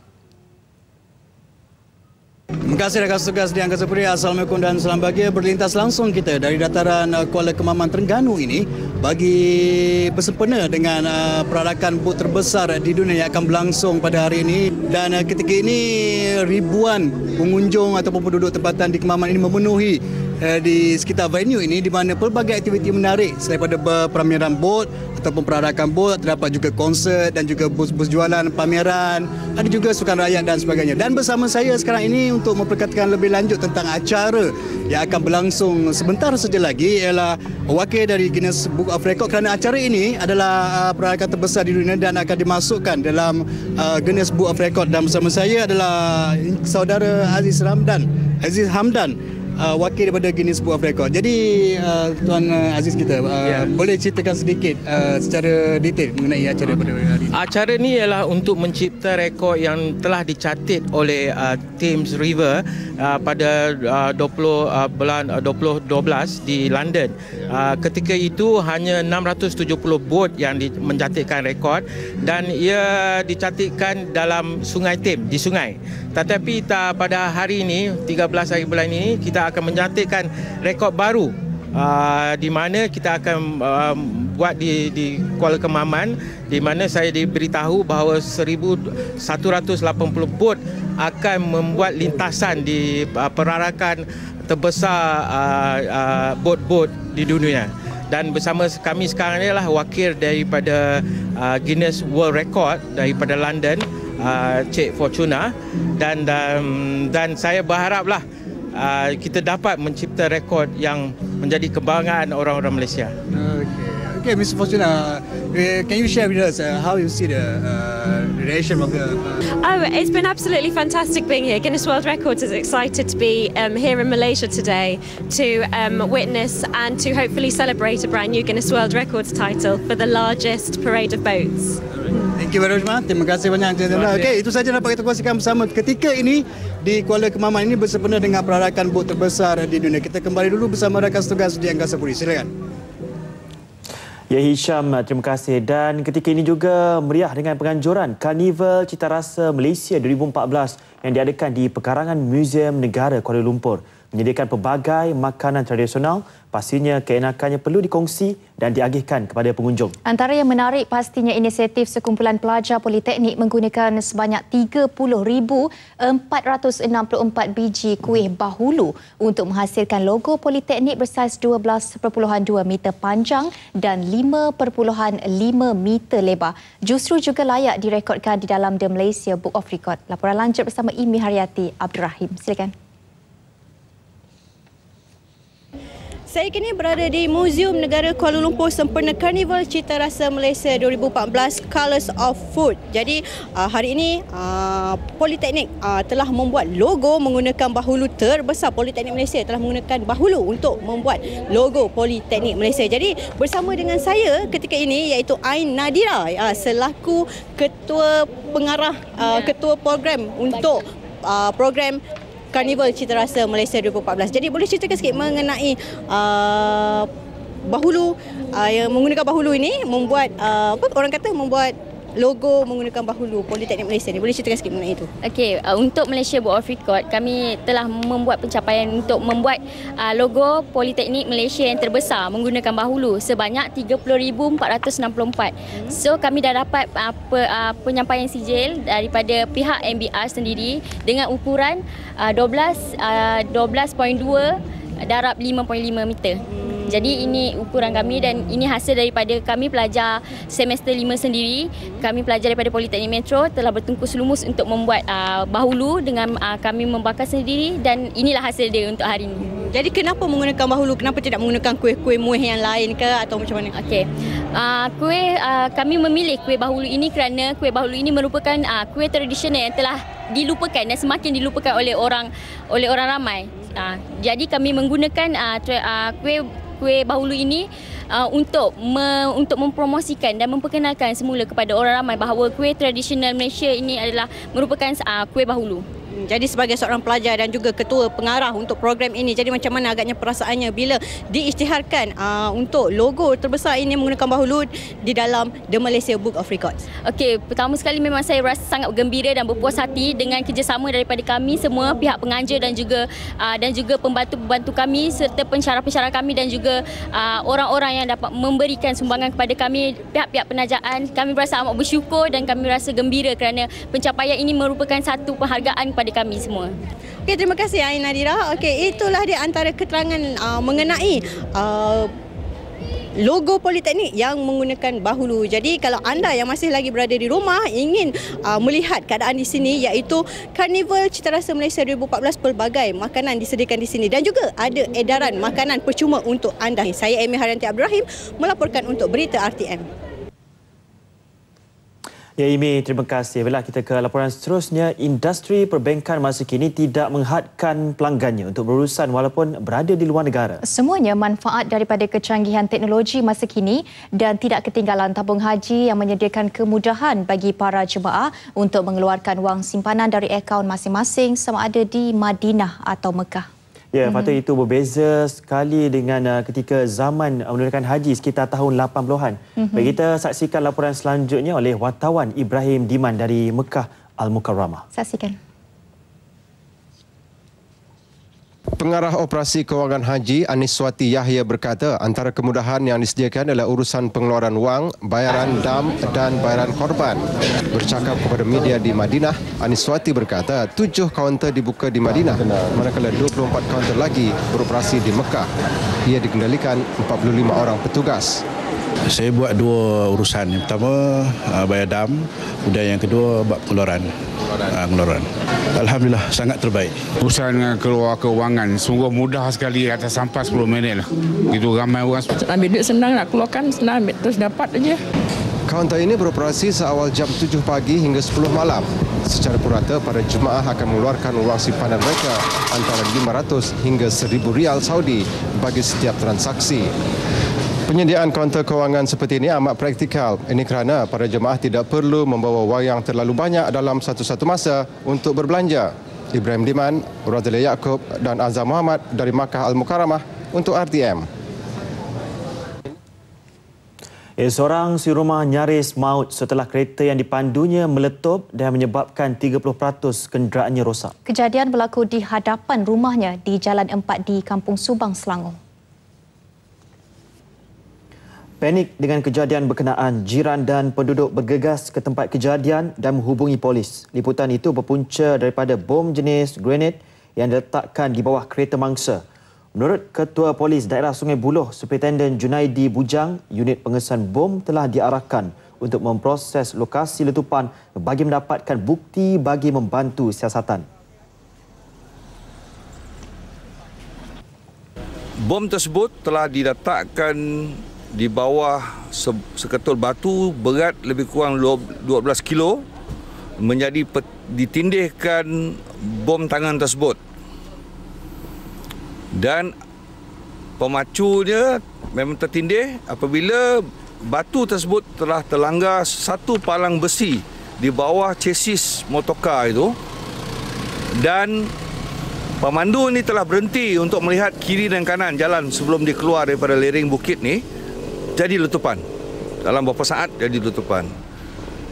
Terima kasih rakan tugas di Angkasa Puri. Assalamualaikum dan salam bahagia. Berlintas langsung kita dari dataran Kuala Kemaman, Terengganu ini bagi bersempena dengan perarakan bot terbesar di dunia yang akan berlangsung pada hari ini. Dan ketika ini ribuan pengunjung ataupun penduduk tempatan di Kemaman ini memenuhi di sekitar venue ini di mana pelbagai aktiviti menarik selain daripada pameran bot ataupun perarakan bot, terdapat juga konsert dan juga bus-bus jualan pameran, ada juga sukan rakyat dan sebagainya. Dan bersama saya sekarang ini untuk memperkatakan lebih lanjut tentang acara yang akan berlangsung sebentar saja lagi ialah wakil dari Guinness Book of Record kerana acara ini adalah perarakan terbesar di dunia dan akan dimasukkan dalam Guinness Book of Record. Dan bersama saya adalah saudara Aziz Hamdan, wakil daripada Guinness Book of Record. Jadi Tuan Aziz kita boleh ceritakan sedikit secara detail mengenai acara pada hari ini? Acara ni ialah untuk mencipta rekod yang telah dicatat oleh Thames River pada 2012 di London. Ketika itu hanya 670 bot yang mencatatkan rekod dan ia dicatatkan dalam Sungai Thames, di sungai. Tetapi pada hari ini 13 hari bulan ini kita akan mencatatkan rekod baru di mana kita akan buat di Kuala Kemaman, di mana saya diberitahu bahawa 1,180 bot akan membuat lintasan di perarakan terbesar bot-bot di dunia. Dan bersama kami sekarang ini adalah wakil daripada Guinness World Record daripada London, Cik Fortuna, dan saya berharaplah kita dapat mencipta rekod yang menjadi kebanggaan orang-orang Malaysia. Okay, Mr. Fortuna, can you share with us how you see the reaction of the... It's been absolutely fantastic being here. Guinness World Records is excited to be here in Malaysia today to witness and to hopefully celebrate a brand new Guinness World Records title for the largest parade of boats. Thank you very much. Terima kasih banyak. Okey, itu saja dapat kita kongsikan bersama ketika ini di Kuala Kemaman ini bersempena dengan perarakan bot terbesar di dunia. Kita kembali dulu bersama rakan tugas di Angkasa Puri. Silakan. Ya, Hisham, terima kasih. Dan ketika ini juga meriah dengan penganjuran Karnival Cita Rasa Malaysia 2014 yang diadakan di Pekarangan Museum Negara Kuala Lumpur. Menyediakan pelbagai makanan tradisional, pastinya keenakannya perlu dikongsi dan diagihkan kepada pengunjung. Antara yang menarik pastinya inisiatif sekumpulan pelajar Politeknik menggunakan sebanyak 30,464 biji kuih bahulu untuk menghasilkan logo Politeknik bersaiz 12.2 meter panjang dan 5.5 meter lebar. Justru juga layak direkodkan di dalam The Malaysia Book of Record. Laporan lanjut bersama Imi Haryati Abdul Rahim. Silakan. Saya kini berada di Muzium Negara Kuala Lumpur sempena Karnival Cita Rasa Malaysia 2014 Colours of Food. Jadi hari ini Politeknik telah membuat logo menggunakan bahulu terbesar. Politeknik Malaysia telah menggunakan bahulu untuk membuat logo Politeknik Malaysia. Jadi bersama dengan saya ketika ini iaitu Ain Nadira selaku ketua pengarah ketua program untuk program Karnival Cita Rasa Malaysia 2014. Jadi boleh ceritakan sikit mengenai bahulu yang menggunakan bahulu ini membuat apa orang kata membuat logo menggunakan bahulu Politeknik Malaysia ni. Boleh ceritakan sikit mengenai itu? Okey, untuk Malaysia Book of Record, kami telah membuat pencapaian untuk membuat logo Politeknik Malaysia yang terbesar menggunakan bahulu sebanyak 30,464. So kami dah dapat penyampaian sijil daripada pihak MBR sendiri dengan ukuran 12.2 darab 5.5 meter. Jadi ini ukuran kami dan ini hasil daripada kami pelajar semester 5 sendiri. Kami pelajar daripada Politeknik Metro telah bertungkus lumus untuk membuat bahulu dengan kami membakar sendiri dan inilah hasil dia untuk hari ini. Jadi kenapa menggunakan bahulu? Kenapa tidak menggunakan kuih-kuih muih yang lain ke atau macam mana? Okey. Kami memilih kuih bahulu ini kerana kuih bahulu ini merupakan kuih tradisional yang telah dilupakan dan semakin dilupakan oleh orang ramai. Jadi kami menggunakan kuih bahulu ini untuk mempromosikan dan memperkenalkan semula kepada orang ramai bahawa kuih tradisional Malaysia ini adalah merupakan kuih bahulu. Jadi sebagai seorang pelajar dan juga ketua pengarah untuk program ini, jadi macam mana agaknya perasaannya bila diisytiharkan untuk logo terbesar ini menggunakan bahulu di dalam The Malaysia Book of Records? Okey, pertama sekali memang saya rasa sangat gembira dan berpuas hati dengan kerjasama daripada kami semua, pihak pengajar dan juga pembantu-pembantu kami serta pensyarah-pensyarah kami dan juga orang-orang yang dapat memberikan sumbangan kepada kami, pihak-pihak penajaan. Kami berasa amat bersyukur dan kami rasa gembira kerana pencapaian ini merupakan satu penghargaan kepada kami semua. Okey, terima kasih Ain Nadira. Okey, itulah dia antara keterangan mengenai logo Politeknik yang menggunakan bahulu. Jadi kalau anda yang masih lagi berada di rumah ingin melihat keadaan di sini iaitu Karnival Cita Rasa Malaysia 2014, pelbagai makanan disediakan di sini dan juga ada edaran makanan percuma untuk anda. Saya Amy Haryanti Abdul Rahim melaporkan untuk Berita RTM. Ya, Imi, terima kasih. Baiklah, kita ke laporan seterusnya. Industri perbankan masa kini tidak menghadkan pelanggannya untuk berurusan walaupun berada di luar negara. Semuanya manfaat daripada kecanggihan teknologi masa kini dan tidak ketinggalan tabung haji yang menyediakan kemudahan bagi para jemaah untuk mengeluarkan wang simpanan dari akaun masing-masing sama ada di Madinah atau Mekah. Ya, faktor itu berbeza sekali dengan ketika zaman menunaikan haji sekitar tahun 80-an. Baik, kita saksikan laporan selanjutnya oleh wartawan Ibrahim Diman dari Mekah Al-Mukarramah. Saksikan. Pengarah Operasi Kewangan Haji Aniswati Yahya berkata antara kemudahan yang disediakan adalah urusan pengeluaran wang, bayaran dam dan bayaran korban. Bercakap kepada media di Madinah, Aniswati berkata 7 kaunter dibuka di Madinah manakala 24 kaunter lagi beroperasi di Mekah. Ia dikendalikan 45 orang petugas. Saya buat 2 urusan. Yang pertama bayar dam, kemudian yang kedua buat pengeluaran. Alhamdulillah sangat terbaik. Urusan keluar kewangan sungguh mudah sekali, atas sampai 10 minit lah. Gitu ramai orang. Ambil duit senang, nak keluarkan senang, ambil terus dapat aja. Kaunter ini beroperasi seawal jam 7 pagi hingga 10 malam. Secara purata, para jemaah akan mengeluarkan wang simpanan mereka antara 500 hingga 1,000 rial Saudi bagi setiap transaksi. Penyediaan kaunter kewangan seperti ini amat praktikal. Ini kerana para jemaah tidak perlu membawa wang yang terlalu banyak dalam satu-satu masa untuk berbelanja. Ibrahim Diman, Radhlia Yaakob dan Azam Muhammad dari Makkah Al-Mukarramah untuk RTM. Seorang si rumah nyaris maut setelah kereta yang dipandunya meletup dan menyebabkan 30% kenderaannya rosak. Kejadian berlaku di hadapan rumahnya di Jalan 4 di Kampung Subang, Selangor. Panik dengan kejadian berkenaan, jiran dan penduduk bergegas ke tempat kejadian dan menghubungi polis. Liputan itu berpunca daripada bom jenis grenade yang diletakkan di bawah kereta mangsa. Menurut Ketua Polis Daerah Sungai Buloh, Superintenden Junaidi Bujang, unit pengesan bom telah diarahkan untuk memproses lokasi letupan bagi mendapatkan bukti bagi membantu siasatan. Bom tersebut telah diletakkan di bawah seketul batu berat lebih kurang 12 kilo menjadi ditindihkan bom tangan tersebut. Dan pemacunya memang tertindih apabila batu tersebut telah terlanggar satu palang besi di bawah chassis motorkar itu, dan pemandu ini telah berhenti untuk melihat kiri dan kanan jalan sebelum dia keluar daripada lereng bukit ni. Jadi letupan. Dalam beberapa saat jadi letupan.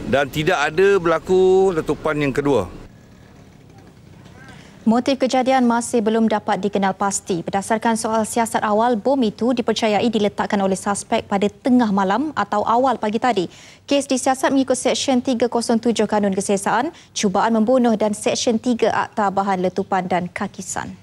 Dan tidak ada berlaku letupan yang kedua. Motif kejadian masih belum dapat dikenal pasti. Berdasarkan soal siasat awal, bom itu dipercayai diletakkan oleh suspek pada tengah malam atau awal pagi tadi. Kes disiasat mengikut Seksyen 307 Kanun Kesiasaan, cubaan membunuh dan Seksyen 3 Akta Bahan Letupan dan Kakisan.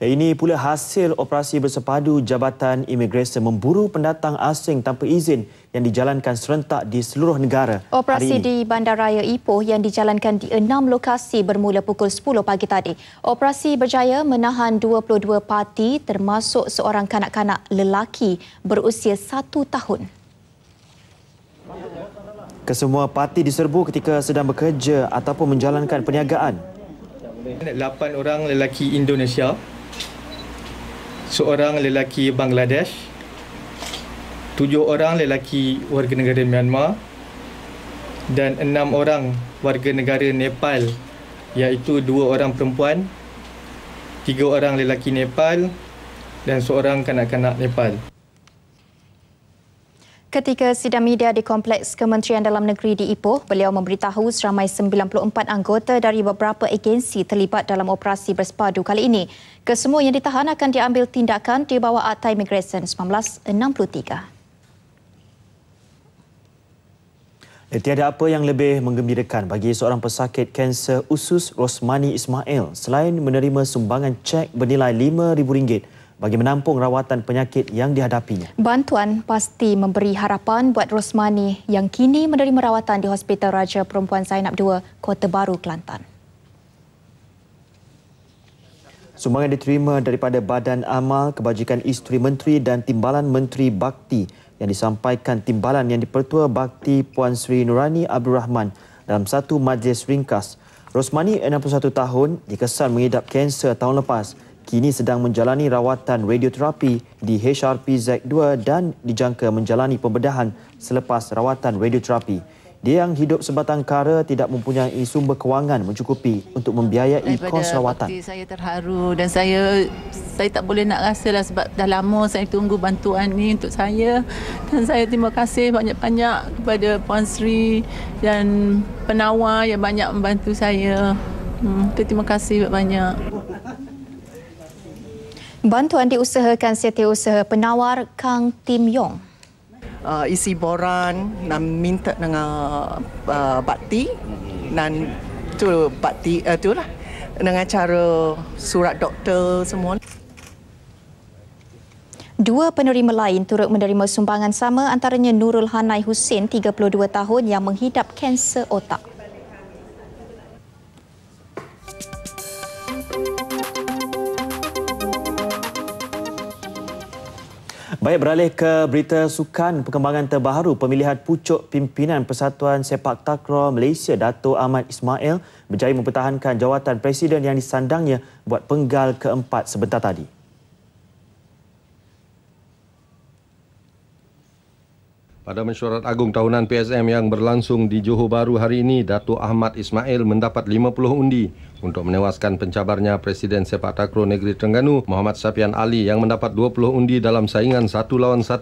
Ini pula hasil operasi bersepadu Jabatan Imigresen memburu pendatang asing tanpa izin yang dijalankan serentak di seluruh negara. Operasi di Bandaraya Ipoh yang dijalankan di 6 lokasi bermula pukul 10 pagi tadi. Operasi berjaya menahan 22 parti termasuk seorang kanak-kanak lelaki berusia 1 tahun. Kesemua parti diserbu ketika sedang bekerja ataupun menjalankan perniagaan. 8 orang lelaki Indonesia, seorang lelaki Bangladesh, 7 orang lelaki warga negara Myanmar dan 6 orang warga negara Nepal, iaitu 2 orang perempuan, 3 orang lelaki Nepal dan seorang kanak-kanak Nepal. Ketika sidang media di Kompleks Kementerian Dalam Negeri di Ipoh, beliau memberitahu seramai 94 anggota dari beberapa agensi terlibat dalam operasi bersepadu kali ini. Kesemua yang ditahan akan diambil tindakan di bawah Akta Imigresen 1963. Tiada apa yang lebih menggembirakan bagi seorang pesakit kanser usus Rosmani Ismail selain menerima sumbangan cek bernilai RM5,000 bagi menampung rawatan penyakit yang dihadapinya. Bantuan pasti memberi harapan buat Rosmani yang kini menerima rawatan di Hospital Raja Perempuan Zainab II, Kota Baru, Kelantan. Sumbangan diterima daripada Badan Amal Kebajikan Isteri Menteri dan Timbalan Menteri Bakti yang disampaikan Timbalan yang di-Pertua Bakti Puan Sri Nurani Abdul Rahman dalam satu majlis ringkas. Rosmani, 61 tahun, dikesan mengidap kanser tahun lepas. Kini sedang menjalani rawatan radioterapi di HRPZ2 dan dijangka menjalani pembedahan selepas rawatan radioterapi. Dia yang hidup sebatang kara tidak mempunyai sumber kewangan mencukupi untuk membiayai kos rawatan. Saya terharu dan saya tak boleh nak rasalah sebab dah lama saya tunggu bantuan ni untuk saya. Dan saya terima kasih banyak-banyak kepada Puan Sri dan penawar yang banyak membantu saya. Terima kasih banyak. Bantuan diusahakan Setiausaha Penawar Kang Tim Yong. Isi boran dan minta dengan bakti dan tu bakti itulah dengan cara surat doktor semua. 2 penerima lain turut menerima sumbangan sama, antaranya Nurul Hanai Hussein, 32 tahun yang menghidap kanser otak. Baik, beralih ke berita sukan. Perkembangan terbaru pemilihan pucuk pimpinan Persatuan Sepak Takraw Malaysia, Dato' Ahmad Ismail berjaya mempertahankan jawatan Presiden yang disandangnya buat penggal keempat sebentar tadi. Pada mesyuarat agung tahunan PSM yang berlangsung di Johor Bahru hari ini, Dato' Ahmad Ismail mendapat 50 undi untuk menewaskan pencabarnya Presiden Sepak Takraw Negeri Terengganu, Muhammad Safian Ali, yang mendapat 20 undi dalam saingan 1 lawan 1.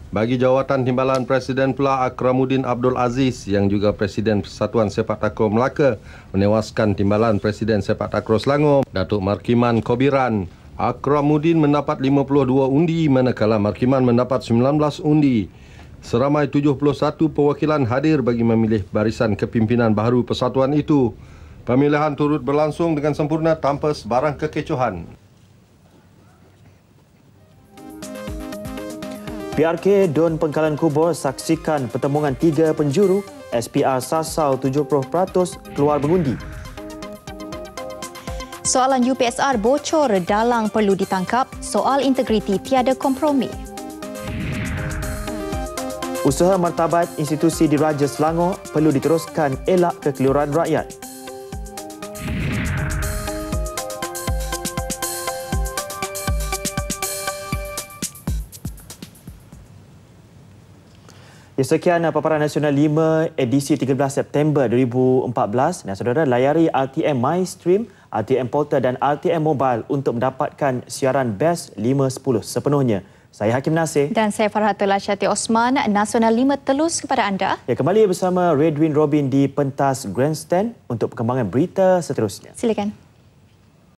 Bagi jawatan timbalan Presiden pula, Akramuddin Abdul Aziz yang juga Presiden Persatuan Sepak Takraw Melaka menewaskan timbalan Presiden Sepak Takraw Selangor, Datuk Markiman Kobiran. Akramuddin mendapat 52 undi manakala Markiman mendapat 19 undi. Seramai 71 perwakilan hadir bagi memilih barisan kepimpinan baharu persatuan itu. Pemilihan turut berlangsung dengan sempurna tanpa sebarang kekecohan. PRK Don Pengkalan Kubur saksikan pertemuan 3 penjuru SPR Sasau 70% keluar mengundi. Soalan UPSR bocor, dalang perlu ditangkap, soal integriti tiada kompromi. Usaha martabat institusi diraja Selangor perlu diteruskan elak kekeliruan rakyat. Sekian paparan nasional 5 edisi 13 September 2014. Dan saudara, layari RTM MyStream, RTM Portal dan RTM Mobile untuk mendapatkan siaran Best 5-10 sepenuhnya. Saya Hakim Nasir. Dan saya Farhatullah Syati Osman. Nasional 5 telus kepada anda. Ya, kembali bersama Redwin Robin di pentas Grandstand untuk perkembangan berita seterusnya. Silakan.